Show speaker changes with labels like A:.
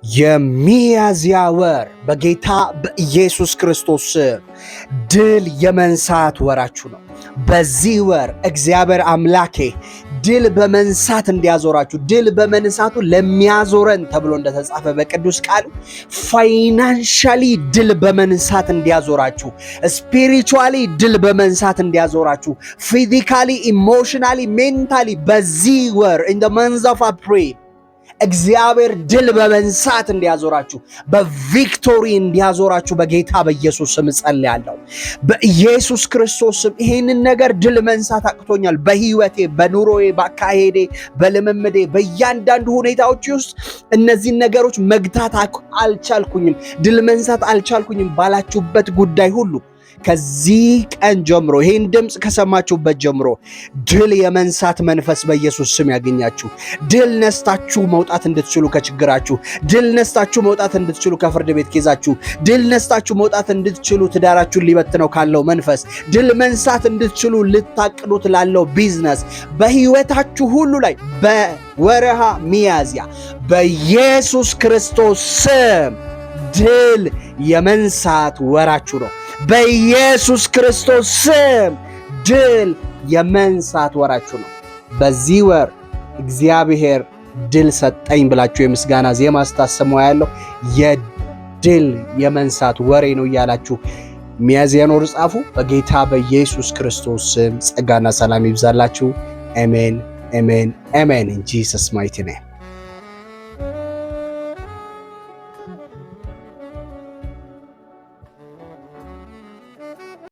A: የሚያዝያ ወር በጌታ በኢየሱስ ክርስቶስ ድል የመንሳት ወራችሁ ነው። በዚህ ወር እግዚአብሔር አምላኬ ድል በመንሳት እንዲያዞራችሁ፣ ድል በመንሳቱ ለሚያዞረን ተብሎ እንደተጻፈ በቅዱስ ቃሉ ፋይናንሻሊ ድል በመንሳት እንዲያዞራችሁ፣ ስፒሪቹዋሊ ድል በመንሳት እንዲያዞራችሁ፣ ፊዚካሊ፣ ኢሞሽናሊ፣ ሜንታሊ በዚህ ወር ኢን ዘ መንዝ ኦፍ አፕሪል እግዚአብሔር ድል በመንሳት እንዲያዞራችሁ፣ በቪክቶሪ እንዲያዞራችሁ በጌታ በኢየሱስ ስም ጸልያለሁ። በኢየሱስ ክርስቶስ ስም ይሄንን ነገር ድል መንሳት አቅቶኛል። በህይወቴ፣ በኑሮዬ፣ በአካሄዴ፣ በልምምዴ፣ በእያንዳንዱ ሁኔታዎች ውስጥ እነዚህን ነገሮች መግታት አልቻልኩኝም፣ ድል መንሳት አልቻልኩኝም ባላችሁበት ጉዳይ ሁሉ ከዚህ ቀን ጀምሮ ይሄን ድምፅ ከሰማችሁበት ጀምሮ ድል የመንሳት መንፈስ በኢየሱስ ስም ያገኛችሁ። ድል ነስታችሁ መውጣት እንድትችሉ ከችግራችሁ፣ ድል ነስታችሁ መውጣት እንድትችሉ ከፍርድ ቤት ኬዛችሁ፣ ድል ነስታችሁ መውጣት እንድትችሉ ትዳራችሁን ሊበትነው ካለው መንፈስ፣ ድል መንሳት እንድትችሉ ልታቅዱት ላለው ቢዝነስ፣ በህይወታችሁ ሁሉ ላይ በወረሃ ሚያዝያ በኢየሱስ ክርስቶስ ስም ድል የመንሳት ወራችሁ ነው። በኢየሱስ ክርስቶስ ስም ድል የመንሳት ወራችሁ ነው። በዚህ ወር እግዚአብሔር ድል ሰጠኝ ብላችሁ የምስጋና ዜማ ስታሰሙ ያለው የድል የመንሳት ወሬ ነው እያላችሁ ሚያዝያን ወር ጻፉ። በጌታ በኢየሱስ ክርስቶስ ስም ጸጋና ሰላም ይብዛላችሁ። አሜን፣ አሜን፣ አሜን። ኢን ጂሰስ ማይቲ ኔም